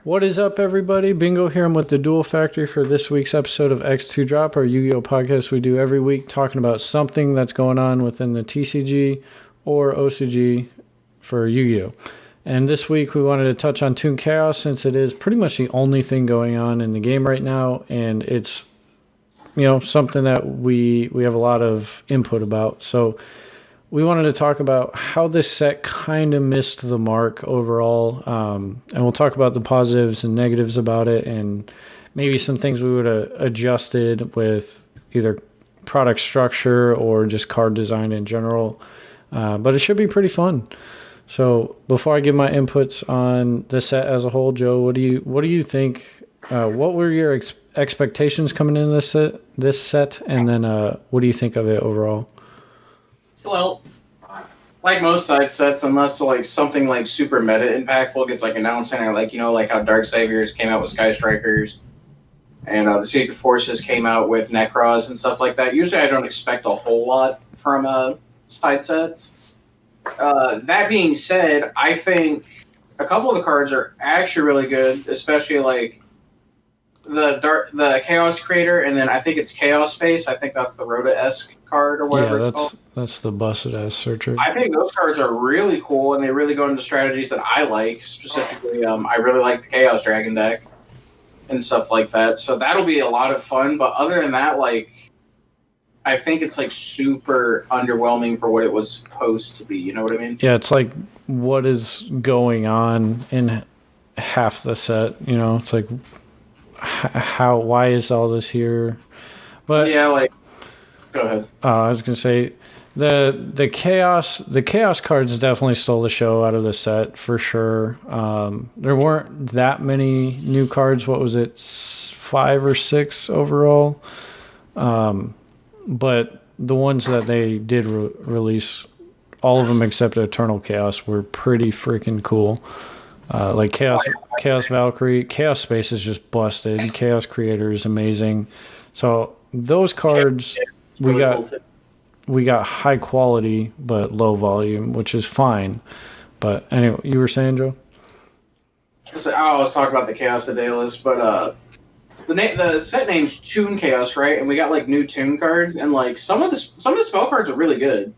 What is up, everybody? Bingo here. I'm with the Duel Factory for this week's episode of X2 Drop, our Yu-Gi-Oh! Podcast we do every week, talking about something that's going on within the TCG or OCG for Yu-Gi-Oh! And this week we wanted to touch on Toon Chaos since it is pretty much the only thing going on in the game right now, and it's something that we have a lot of input about. So we wanted to talk about how this set kind of missed the mark overall, and we'll talk about the positives and negatives about it, and maybe some things we would have adjusted with either product structure or just card design in general. But it should be pretty fun. So before I give my inputs on the set as a whole, Joe, what do you think? What were your expectations coming into this set, and then what do you think of it overall? Well, like most side sets, unless like something like super meta impactful gets like announced, and like how Dark Saviors came out with Sky Strikers, and the Secret Forces came out with Necros and stuff like that. Usually, I don't expect a whole lot from side sets. That being said, I think a couple of the cards are actually really good, especially like the Chaos Creator, and then I think it's Chaos Space. I think that's the Rhoda-esque card or whatever it's called. That's the busted ass searcher. I think those cards are really cool, and they really go into strategies that I like. Specifically, I really like the Chaos Dragon deck and stuff like that. So that'll be a lot of fun. But other than that, like, I think it's like super underwhelming for what it was supposed to be. You know what I mean? Yeah, it's like what is going on in half the set. It's like why is all this here? But yeah, like, go ahead. I was gonna say the chaos cards definitely stole the show out of the set for sure. There weren't that many new cards. What was it, 5 or 6 overall? But the ones that they did release, all of them except Eternal Chaos, were pretty freaking cool. Like Chaos Valkyrie, Chaos Space is just busted. Chaos Creator is amazing. So those cards we got high quality but low volume, which is fine. But anyway, you were saying, Joe? So I was talking about the Chaos Daedalus, but the set name's Toon Chaos, right? And we got like new Toon cards, and like some of the spell cards are really good.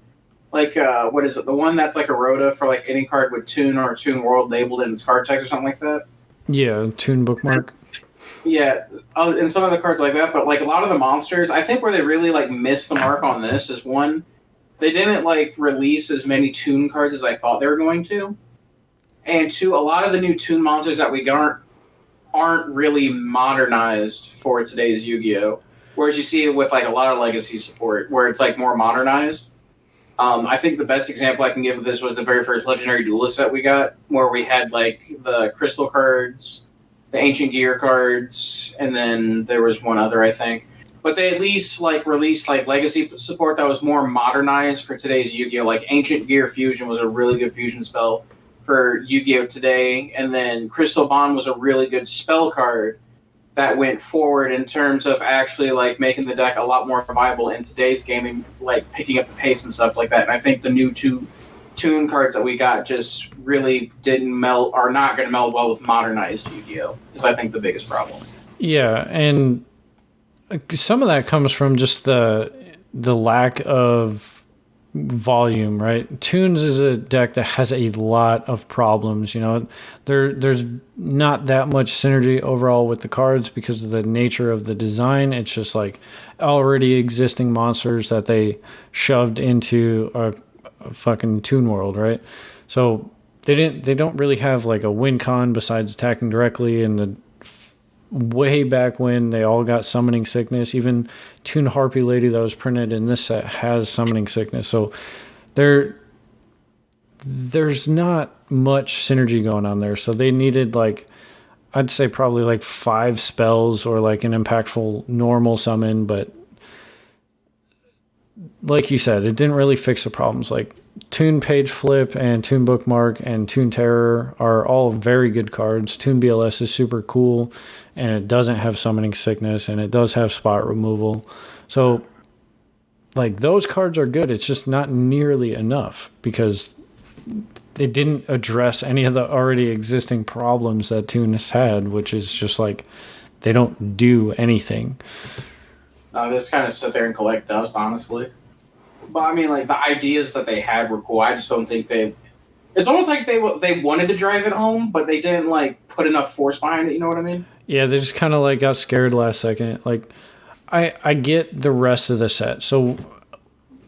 Like, what is it? The one that's like a Rhoda for like any card with Toon or Toon World labeled in its card text or something like that? Yeah, Toon Bookmark. Yeah, and some of the cards like that, but like a lot of the monsters, I think where they really like missed the mark on this is one, they didn't like release as many Toon cards as I thought they were going to. And two, a lot of the new Toon monsters that we got aren't really modernized for today's Yu-Gi-Oh! Whereas you see it with like a lot of legacy support where it's like more modernized. I think the best example I can give of this was the very first Legendary Duelist set we got, where we had like the Crystal cards, the Ancient Gear cards, and then there was one other, I think. But they at least like released like legacy support that was more modernized for today's Yu-Gi-Oh! Like Ancient Gear Fusion was a really good fusion spell for Yu-Gi-Oh! Today, and then Crystal Bond was a really good spell card that went forward in terms of actually like making the deck a lot more viable in today's game and like picking up the pace and stuff like that. And I think the new Toon cards that we got just really didn't meld, are not going to meld well with modernized Yu-Gi-Oh! Is I think the biggest problem. Yeah, and some of that comes from just the lack of volume, right? Toons is a deck that has a lot of problems. There's not that much synergy overall with the cards because of the nature of the design. It's just like already existing monsters that they shoved into a fucking Toon world, right? So they don't really have like a win con besides attacking directly. And the way back when they all got summoning sickness, even Toon Harpy Lady that was printed in this set has summoning sickness. So there's not much synergy going on there. So they needed like, I'd say probably like 5 spells or like an impactful normal summon, but like you said, it didn't really fix the problems. Like Toon Page Flip and Toon Bookmark and Toon Terror are all very good cards. Toon BLS is super cool, and it doesn't have Summoning Sickness, and it does have spot removal. So, like, those cards are good. It's just not nearly enough because it didn't address any of the already existing problems that Toon has had, which is just like they don't do anything. They just kind of sit there and collect dust, honestly. But I mean, like the ideas that they had were cool. I just don't think they. It's almost like they wanted to drive it home, but they didn't like put enough force behind it. You know what I mean? Yeah, they just kind of like got scared last second. Like, I get the rest of the set. So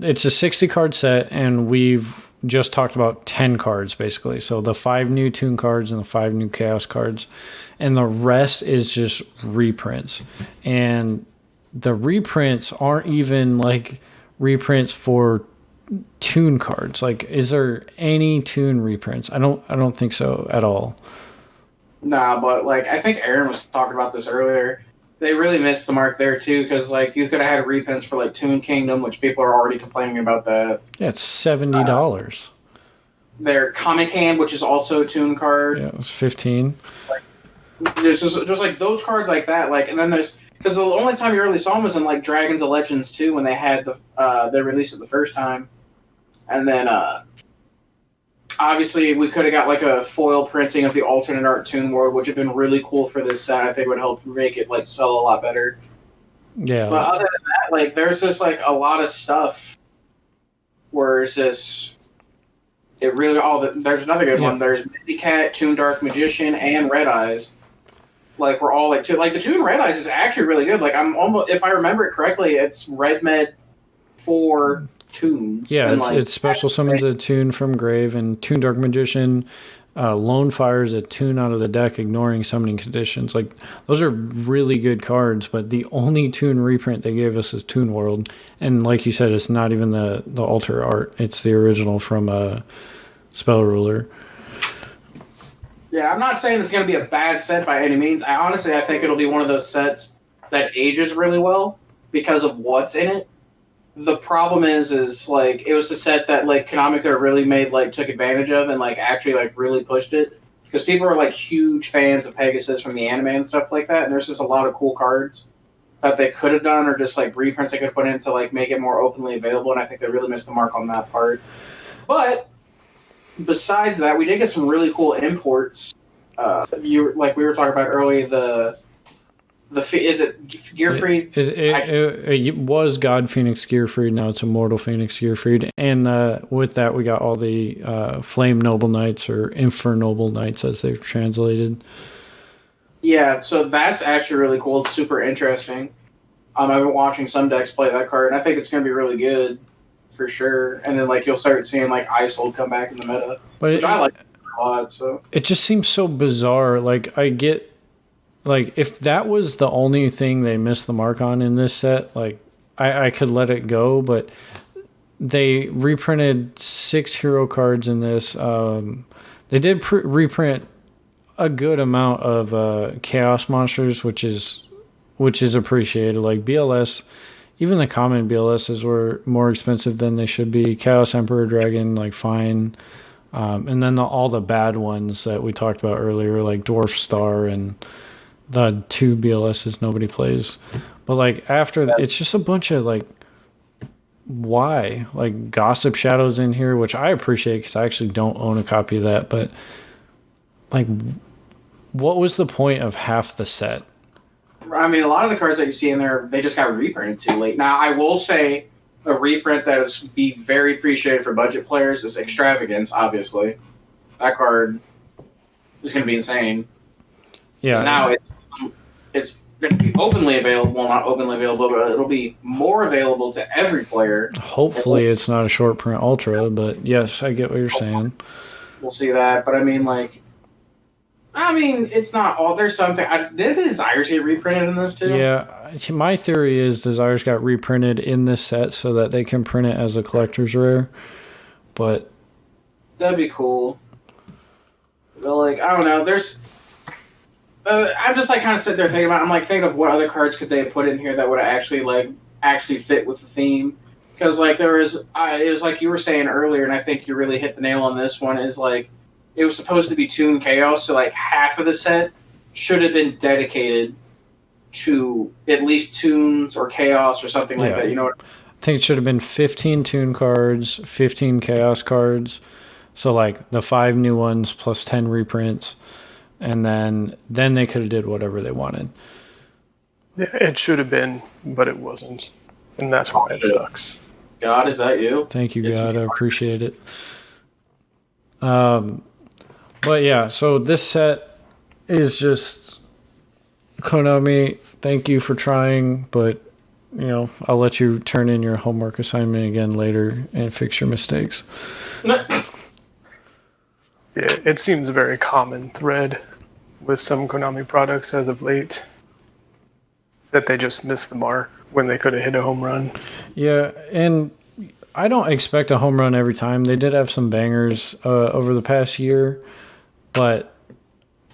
it's a 60 card set, and we've just talked about 10 cards basically. So the 5 new Toon cards and the 5 new Chaos cards, and the rest is just reprints. And the reprints aren't even like reprints for Toon cards. Like, is there any Toon reprints? I don't think so at all. Nah, but like I think Aaron was talking about this earlier. They really missed the mark there too, because like you could have had reprints for like Toon Kingdom, which people are already complaining about that. Yeah, it's $70. Their Comic Hand, which is also a Toon card. Yeah, it was 15. There's just like those cards like that. Like, and then there's because the only time you really saw them was in like Dragons of Legends 2 when they had they released it the first time, and then obviously we could have got like a foil printing of the alternate art Toon World, which would have been really cool for this set. I think would help make it like sell a lot better. Yeah. But other than that, like there's just like a lot of stuff where it's just it really there's another good one. There's Mindy Cat, Toon Dark Magician, and Red Eyes. Like we're all like the Toon Red Eyes is actually really good. Like I'm almost, if I remember it correctly, it's Red Med 4 Toons. Yeah, and it's special summons a Toon from grave, and Toon Dark Magician lone fires a Toon out of the deck, ignoring summoning conditions. Like those are really good cards, but the only Toon reprint they gave us is Toon World, and like you said, it's not even the alter art. It's the original from Spell Ruler. Yeah, I'm not saying it's going to be a bad set by any means. I think it'll be one of those sets that ages really well because of what's in it. The problem is like it was a set that like Konami could have really made like took advantage of and like actually like really pushed it, because people are like huge fans of Pegasus from the anime and stuff like that, and there's just a lot of cool cards that they could have done or just like reprints they could have put in to like make it more openly available, and I think they really missed the mark on that part. But besides that, we did get some really cool imports. We were talking about earlier, is it Gearfried? It was God Phoenix Gearfried. Now it's Immortal Phoenix Gearfried. And with that, we got all the Flame Noble Knights, or Infernoble Knights as they've translated. Yeah, so that's actually really cool. It's super interesting. I've been watching some decks play that card, and I think it's going to be really good for sure. And then like you'll start seeing like Isold come back in the meta, which I like a lot. So it just seems so bizarre. Like I get. Like, if that was the only thing they missed the mark on in this set, like, I could let it go, but they reprinted 6 hero cards in this. They did reprint a good amount of Chaos Monsters, which is appreciated. Like, BLS, even the common BLSs were more expensive than they should be. Chaos Emperor Dragon, like, fine. And then all the bad ones that we talked about earlier, like Dwarf Star and the 2 BLSs nobody plays. But like after that, it's just a bunch of like, why? Like Gossip Shadow's in here, which I appreciate because I actually don't own a copy of that. But like, what was the point of half the set? I mean, a lot of the cards that you see in there, they just got reprinted too late. Now, I will say a reprint that is be very appreciated for budget players is Extravagance, obviously. That card is going to be insane. Yeah. Now it's going to be openly available. Well, not openly available, but it'll be more available to every player. Hopefully it's not a short print ultra, but yes, I get what you're saying. We'll see that. But I mean, it's not all. There's something. Did the Desires get reprinted in those too? Yeah. My theory is Desires got reprinted in this set so that they can print it as a collector's rare. But that'd be cool. But like, I don't know. There's. I'm just like kind of sitting there thinking about. I'm like thinking of what other cards could they have put in here that would actually fit with the theme. Because like it was like you were saying earlier, and I think you really hit the nail on this one. Is like it was supposed to be Toon Chaos, so like half of the set should have been dedicated to at least Toons or Chaos or something like that. You know what? I think it should have been 15 Toon cards, 15 Chaos cards, So like the 5 new ones plus 10 reprints, and then they could have did whatever they wanted. Yeah, it should have been, but it wasn't, and that's why it sucks. God, is that you? Thank you, God. I appreciate it. But yeah, so this set is just Konami. Thank you for trying, but I'll let you turn in your homework assignment again later and fix your mistakes. Yeah, it seems a very common thread with some Konami products as of late that they just missed the mark when they could have hit a home run. Yeah, and I don't expect a home run every time. They did have some bangers over the past year, but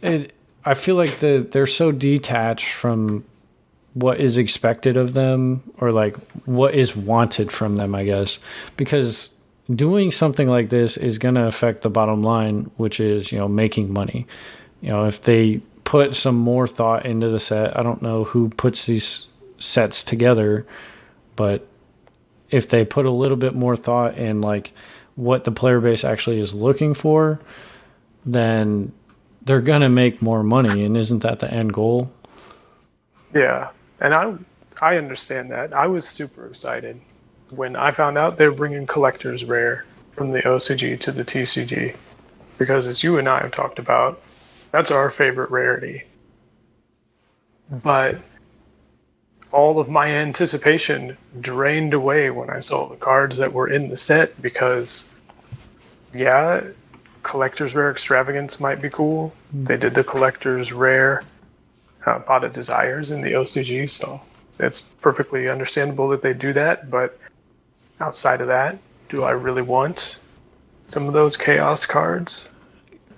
I feel like they're so detached from what is expected of them, or like what is wanted from them, I guess, because doing something like this is going to affect the bottom line, which is, making money. If they put some more thought into the set, I don't know who puts these sets together, but if they put a little bit more thought in like what the player base actually is looking for, then they're going to make more money. And isn't that the end goal? Yeah. And I understand that. I was super excited when I found out they're bringing Collector's Rare from the OCG to the TCG. Because as you and I have talked about, that's our favorite rarity. But all of my anticipation drained away when I saw the cards that were in the set because, yeah, Collector's Rare Extravagance might be cool. They did the Collector's Rare Pot of Desires in the OCG, so it's perfectly understandable that they do that. But outside of that, do I really want some of those Chaos cards,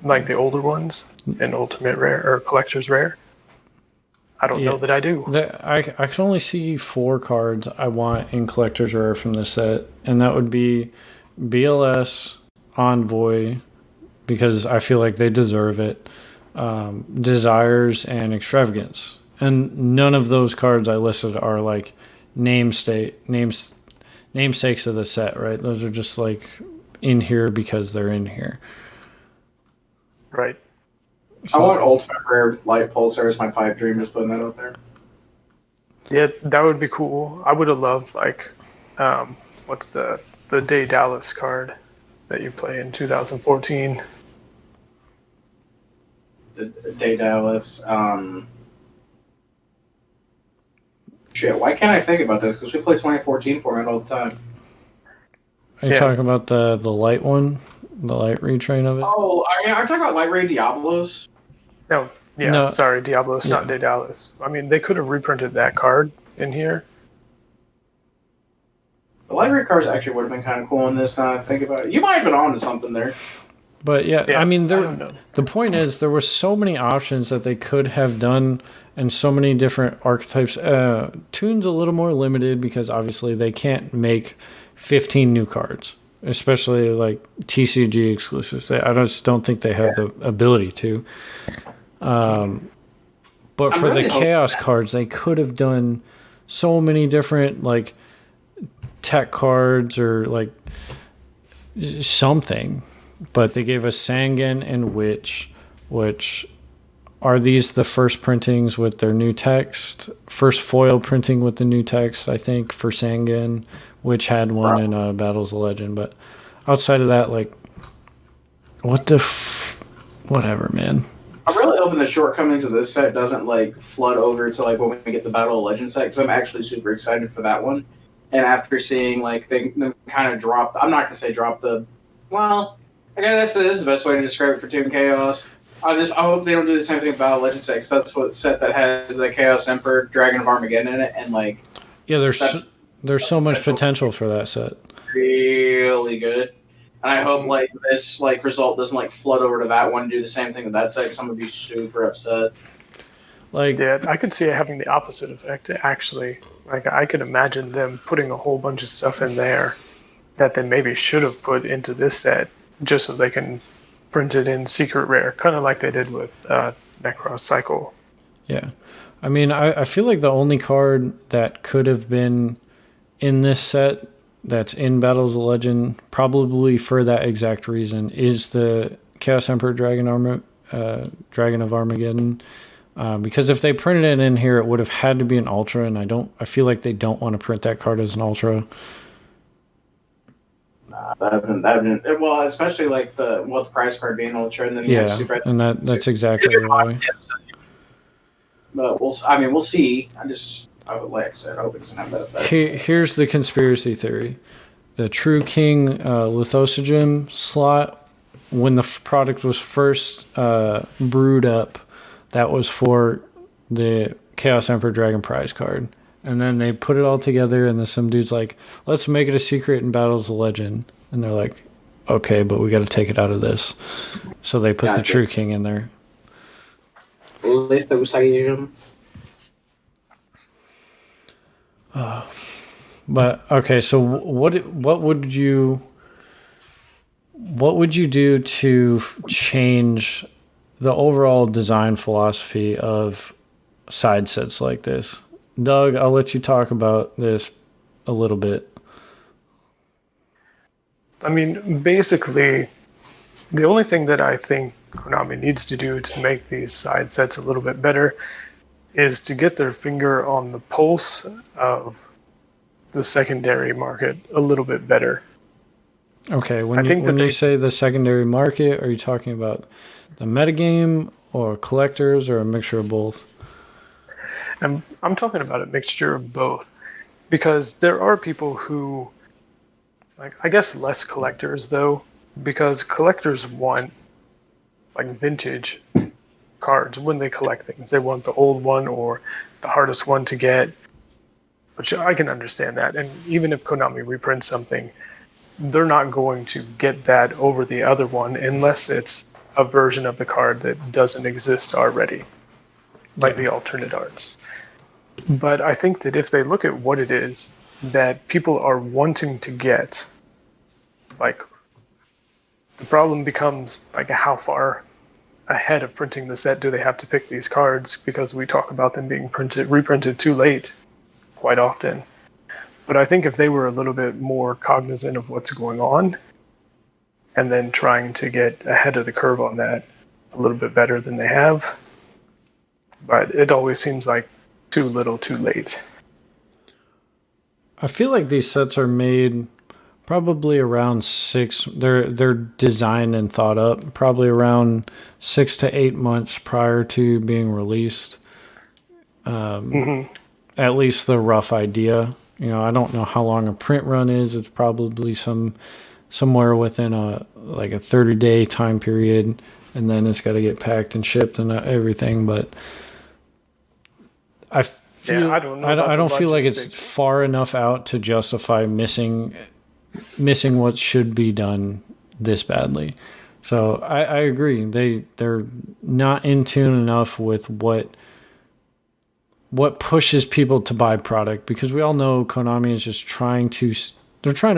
like the older ones, in Ultimate Rare or Collector's Rare? I don't know that I do. I can only see 4 cards I want in Collector's Rare from this set, and that would be BLS, Envoy, because I feel like they deserve it, Desires, and Extravagance. And none of those cards I listed are like namesakes of the set, right? Those are just like in here because they're in here. Right. So, I want Ultimate Rare Light Pulsar as my pipe dream, just putting that out there. Yeah, that would be cool. I would have loved, like, what's the Day Dallas card that you play in 2014? The Day Dallas. Shit, why can't I think about this? Because we play 2014 format all the time. Are you talking about the light one? The light retrain of it? Oh, I'm talking about Light Ray Diablos. No, sorry, Diablos, not Day Dallas. I mean, they could have reprinted that card in here. The Light Ray cards actually would have been kind of cool in this, now that I think about it. You might have been on to something there. But yeah, I mean, the point is there were so many options that they could have done and so many different archetypes. Toon's a little more limited because obviously they can't make 15 new cards, especially like TCG exclusives. I just don't think they have the ability to. But for the Chaos cards, they could have done so many different like tech cards or like something. But they gave us Sangan and Witch, which are these the first printings with their new text? First foil printing with the new text, I think, for Sangan, which had one in Battles of Legend. But outside of that, like, whatever, man. I'm really hoping the shortcomings of this set doesn't like flood over to like when we get the Battle of Legend set, because I'm actually super excited for that one. And after seeing like them kind of drop, I'm not gonna say drop the, well, I guess that is the best way to describe it for Toon Chaos. I hope they don't do the same thing with Battle of Legend set, because that's what set that has the Chaos Emperor, Dragon of Armageddon in it, and like there's so much potential for that set. Really good. And I hope like this like result doesn't like flood over to that one and do the same thing with that set, because I'm gonna be super upset. Like, yeah, I could see it having the opposite effect. Actually, like I could imagine them putting a whole bunch of stuff in there that they maybe should have put into this set just so they can print it in secret rare, kind of like they did with Necros Cycle. Yeah, I mean, I feel like the only card that could have been in this set that's in Battles of Legend, probably for that exact reason, is the Chaos Emperor Dragon of Armageddon. Because if they printed it in here, it would have had to be an Ultra, and I feel like they don't want to print that card as an Ultra. Well, especially like the prize card being Ultra, and then Yeah, Super, and that's exactly why. But we'll see. Like I said, I hope it doesn't have that effect. Here's the conspiracy theory: the True King Lithosogem slot, when the product was first brewed up, that was for the Chaos Emperor Dragon prize card. And then they put it all together, and then some dude's like, let's make it a secret in Battles of Legend. And they're like, okay, but we got to take it out of this. So they put the True King in there. But okay, so what would you do to change the overall design philosophy of side sets like this? Doug, I'll let you talk about this a little bit. I mean, basically, the only thing that I think Konami needs to do to make these side sets a little bit better is to get their finger on the pulse of the secondary market a little bit better. Okay, when you say the secondary market, are you talking about the metagame or collectors or a mixture of both? I'm talking about a mixture of both, because there are people who, like, I guess less collectors though, because collectors want like vintage cards when they collect things. They want the old one or the hardest one to get, which I can understand that. And even if Konami reprints something, they're not going to get that over the other one unless it's a version of the card that doesn't exist already, like the alternate arts. But I think that if they look at what it is that people are wanting to get, like, the problem becomes like how far ahead of printing the set do they have to pick these cards, because we talk about them being reprinted too late quite often. But I think if they were a little bit more cognizant of what's going on and then trying to get ahead of the curve on that a little bit better than they have, but it always seems like too little too late. I feel like these sets are made probably around they're designed and thought up probably around 6 to 8 months prior to being released. At least the rough idea. I don't know how long a print run is. It's probably somewhere within a 30-day time period, and then it's got to get packed and shipped and everything. But I don't feel like it's far enough out to justify missing what should be done this badly. So I agree. They're not in tune enough with what pushes people to buy product, because we all know Konami is just trying to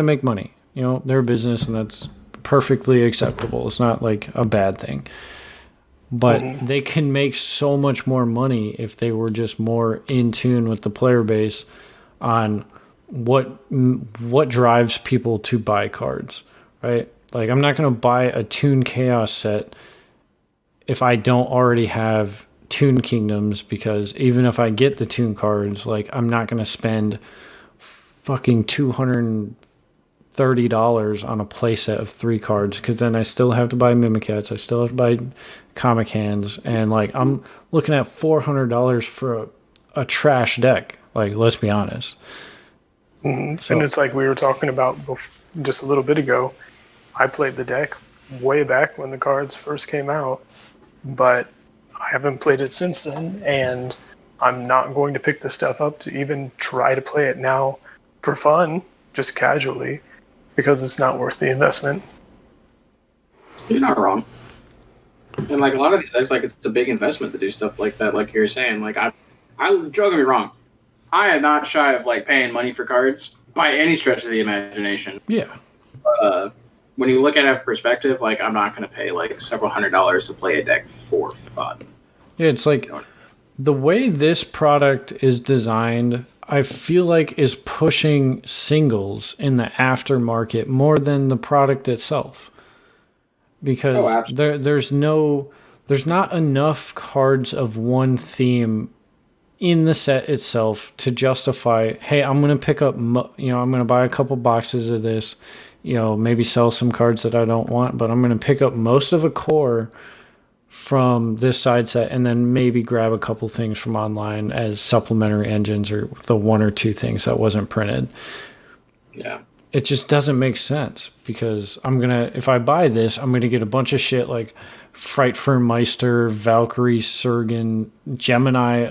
make money. They're a business, and that's perfectly acceptable. It's not like a bad thing. But they can make so much more money if they were just more in tune with the player base on what drives people to buy cards, right? Like, I'm not going to buy a Toon Chaos set if I don't already have Toon Kingdoms, because even if I get the Toon cards, like, I'm not going to spend fucking $230 on a playset of 3 cards, because then I still have to buy Mimikats, I still have to buy comic hands, and like, I'm looking at $400 for a trash deck. Like, let's be honest. So, and it's like we were talking about just a little bit ago. I played the deck way back when the cards first came out, but I haven't played it since then, and I'm not going to pick the stuff up to even try to play it now for fun, just casually, because it's not worth the investment. You're not wrong. And like, a lot of these decks, like, it's a big investment to do stuff like that. Like you're saying, like, I don't get me wrong, I am not shy of like paying money for cards by any stretch of the imagination. Yeah. When you look at it in perspective, like, I'm not going to pay like several $100s to play a deck for fun. Yeah, it's like the way this product is designed, I feel like is pushing singles in the aftermarket more than the product itself. Because there's not enough cards of one theme in the set itself to justify, hey, I'm going to pick up, I'm going to buy a couple boxes of this, maybe sell some cards that I don't want, but I'm going to pick up most of a core from this side set and then maybe grab a couple things from online as supplementary engines or the one or two things that wasn't printed. Yeah. It just doesn't make sense because if I buy this, I'm going to get a bunch of shit like Frightfur Valkyrie, Surgeon, Gemini.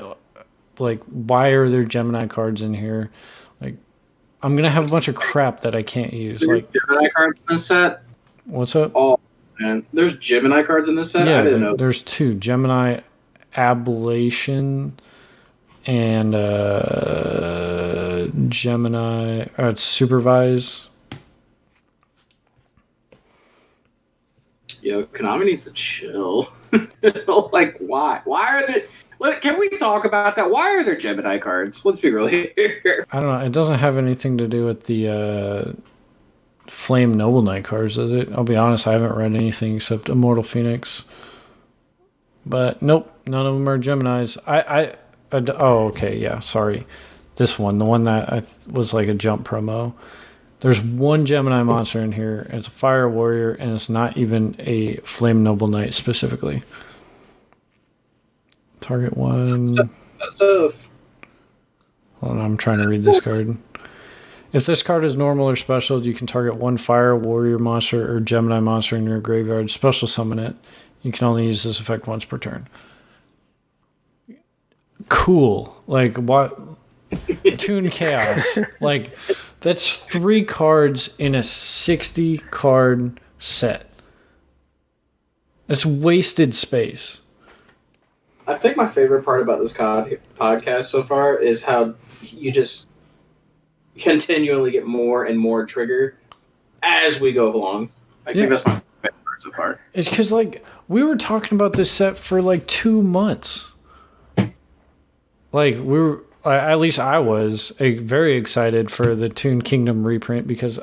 Like, why are there Gemini cards in here? Like, I'm going to have a bunch of crap that I can't use. Like Gemini cards in this set? What's up? Oh, man. There's Gemini cards in this set? Yeah, I didn't know. There's two. Gemini Ablation and Gemini. It's Supervise. Yo, Konami needs to chill. Like, why? Why are there... Can we talk about that? Why are there Gemini cards? Let's be real here. I don't know. It doesn't have anything to do with the Flame Noble Knight cards, does it? I'll be honest, I haven't read anything except Immortal Phoenix. But nope, none of them are Geminis. Oh, okay, yeah, sorry. This one, the one that was like a jump promo. There's one Gemini monster in here, and it's a Fire Warrior, and it's not even a Flame Noble Knight specifically. Target one. That's tough. Hold on, I'm trying to read this card. If this card is normal or special, you can target one Fire Warrior monster or Gemini monster in your graveyard. Special summon it. You can only use this effect once per turn. Cool. Like, what? Toon Chaos. Like, that's 3 cards in a 60 card set. That's wasted space. I think my favorite part about this podcast so far is how you just continually get more and more triggered as we go along. I think that's my favorite part so far. It's because, like, we were talking about this set for, like, 2 months. Like, at least I was very excited for the Toon Kingdom reprint because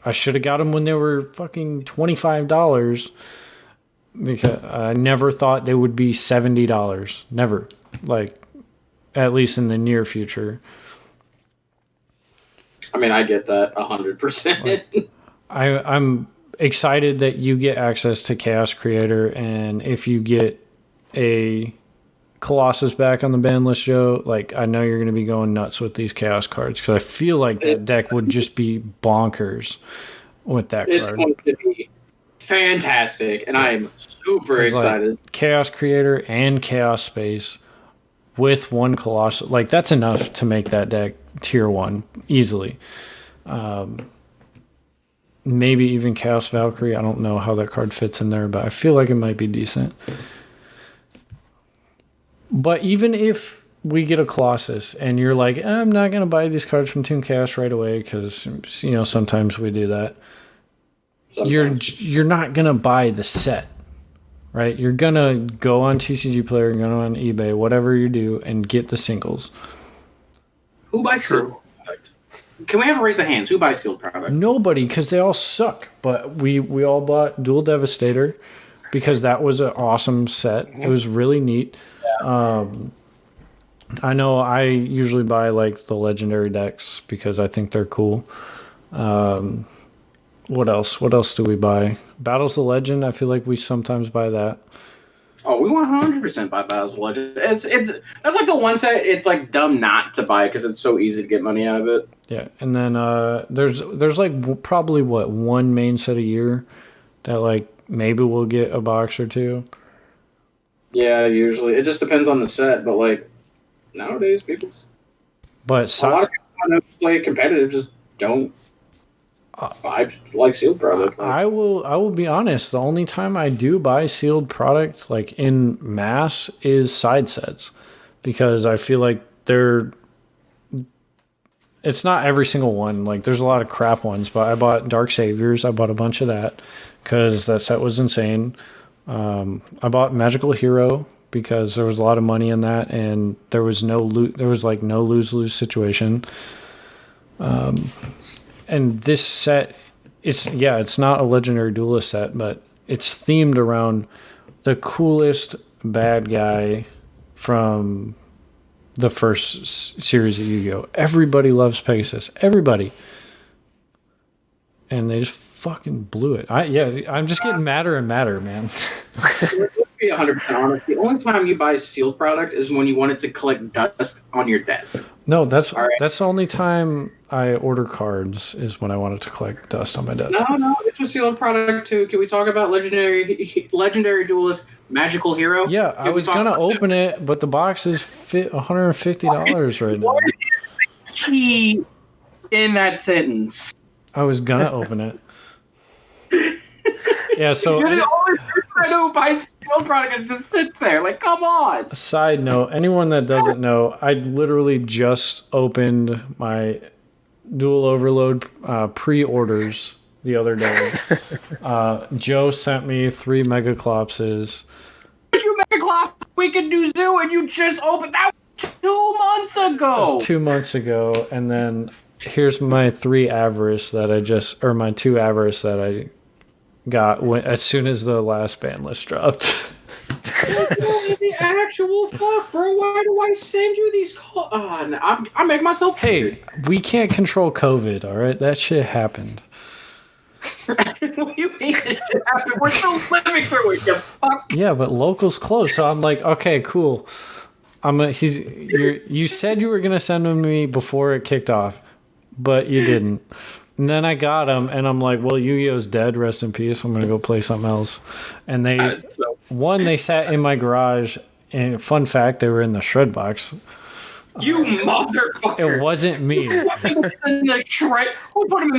I should have got them when they were fucking $25. Because I never thought they would be $70. Never. Like, at least in the near future. I mean, I get that 100%. I'm excited that you get access to Chaos Creator, and if you get a Colossus back on the ban list, Joe, like, I know you're going to be going nuts with these Chaos cards, because I feel like that deck would just be bonkers with that card. It's going to be fantastic, and I am super excited. Like, Chaos Creator and Chaos Space with one Colossus, like, that's enough to make that deck tier 1 easily. Maybe even Chaos Valkyrie. I don't know how that card fits in there, but I feel like it might be decent. But even if we get a Colossus and you're like, I'm not going to buy these cards from Toon Chaos right away because, sometimes we do that. You're not going to buy the set, right? You're going to go on TCG Player, go on eBay, whatever you do, and get the singles. Who buys sealed product? Can we have a raise of hands? Who buys sealed product? Nobody, because they all suck. But we all bought Dual Devastator because that was an awesome set. It was really neat. Yeah. I know I usually buy like the legendary decks because I think they're cool. What else? What else do we buy? Battles of Legend. I feel like we sometimes buy that. Oh, we 100% buy Battles of Legend. That's like the one set. It's like dumb not to buy because it's so easy to get money out of it. Yeah, and then there's like probably one main set a year that like maybe we'll get a box or two. Yeah, usually it just depends on the set, but like nowadays people just. But a lot of people want to play competitive just don't. I like sealed product. I will be honest. The only time I do buy sealed product, like in mass, is side sets, because I feel like it's not every single one. Like there's a lot of crap ones, but I bought Dark Saviors. I bought a bunch of that because that set was insane. I bought Magical Hero because there was a lot of money in that, and there was no lose-lose situation. And this set, it's not a Legendary Duelist set, but it's themed around the coolest bad guy from the first series of Yu-Gi-Oh! Everybody loves Pegasus. Everybody. And they just fucking blew it. I'm just getting madder and madder, man. Let's be 100% honest. The only time you buy sealed product is when you want it to collect dust on your desk. No, that's the only time I order cards is when I want it to collect dust on my desk. No, it's a sealed product too. Can we talk about Legendary Duelist Magical Hero? Yeah, I was gonna open it, but the box is $150 right now. What is the key in that sentence? I was gonna open it. Yeah, so you're the only person I know who buys sealed product and just sits there. Like, come on. Side note, anyone that doesn't know, I literally just opened my Dual Overload pre-orders the other day. Joe sent me 3 Megaclopses. Did you Megaclop Weekend Do Zoo and you just opened that 2 months ago? That was 2 months ago, and then here's my 3 Avarice that my 2 Avarice that I got as soon as the last ban list dropped. The actual fuck, bro. Why do I send you these calls? I make myself. Hey, we can't control COVID, all right? That shit happened. What do you mean it shit happened? We're still living through it, you fuck. Yeah, but local's close, so I'm like, okay, cool. You said you were gonna send them to me before it kicked off, but you didn't. And then I got them, and I'm like, well, Yu-Gi-Oh's dead. Rest in peace. I'm going to go play something else. And they sat in my garage, and fun fact, they were in the shred box. You motherfucker. It wasn't me. Who put them in the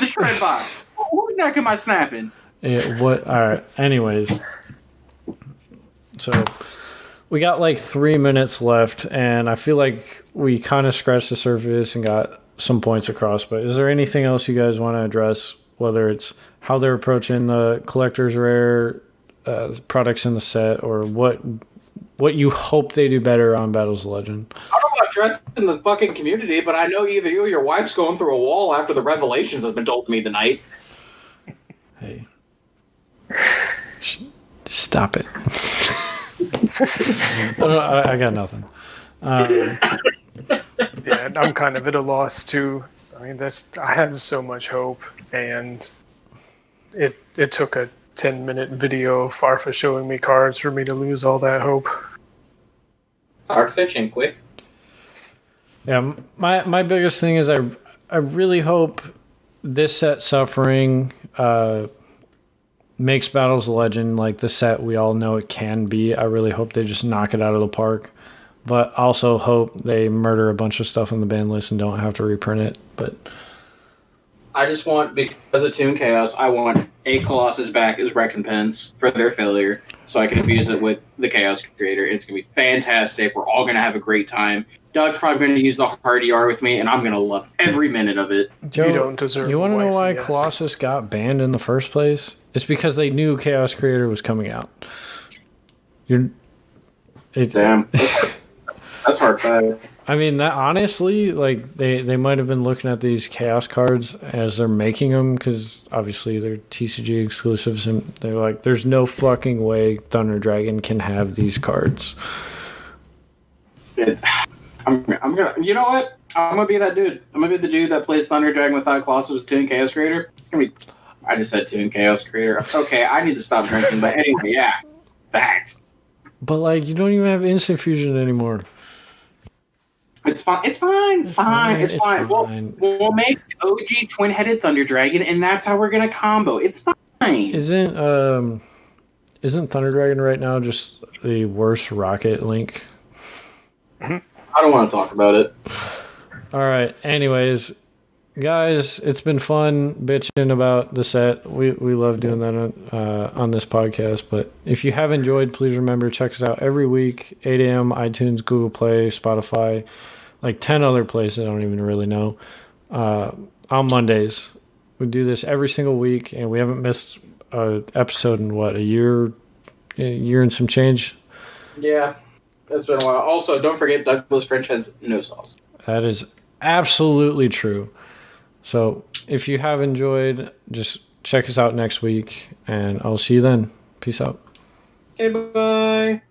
shred box? Whose neck am I snapping? All right. Anyways. So we got like 3 minutes left, and I feel like we kind of scratched the surface and got some points across, but is there anything else you guys want to address, whether it's how they're approaching the collector's rare products in the set, or what you hope they do better on Battles of Legend? I don't know about addressing the fucking community, but I know either you or your wife's going through a wall after the revelations has been told to me tonight. Hey, stop it. I got nothing. Yeah, I'm kind of at a loss too. I mean, I had so much hope, and it took a 10-minute video of Farfa showing me cards for me to lose all that hope. Hard fishing, quick. Yeah, my biggest thing is I really hope this set Suffering makes Battles of Legend like the set we all know it can be. I really hope they just knock it out of the park. But also hope they murder a bunch of stuff on the ban list and don't have to reprint it. But I just want, because of Toon Chaos, I want a Colossus back as recompense for their failure, so I can abuse it with the Chaos Creator. It's going to be fantastic. We're all going to have a great time. Doug's probably going to use the hard ER with me, and I'm going to love every minute of it. Joe, you don't deserve. You want to know why Colossus got banned in the first place? It's because they knew Chaos Creator was coming out. Damn. That's hard fact. I mean, honestly, like they might have been looking at these Chaos cards as they're making them, because obviously they're TCG exclusives, and they're like, "There's no fucking way Thunder Dragon can have these cards." I'm gonna. You know what? I'm gonna be that dude. I'm gonna be the dude that plays Thunder Dragon without Colossus with Toon Chaos Creator. I just said Toon Chaos Creator. Okay, I need to stop drinking. But anyway, yeah, facts. But like, you don't even have Instant Fusion anymore. It's fine. It's fine. We'll make OG twin-headed Thunder Dragon, and that's how we're gonna combo. It's fine. Isn't Thunder Dragon right now just the worst Rocket Link? I don't want to talk about it. All right. Anyways, guys, it's been fun bitching about the set. We love doing that on this podcast. But if you have enjoyed, please remember, check us out every week, 8 a.m., iTunes, Google Play, Spotify, like 10 other places I don't even really know. On Mondays. We do this every single week, and we haven't missed an episode in, what, a year and some change? Yeah. It's been a while. Also, don't forget Douglas French has no sauce. That is absolutely true. So if you have enjoyed, just check us out next week, and I'll see you then. Peace out. Okay, bye.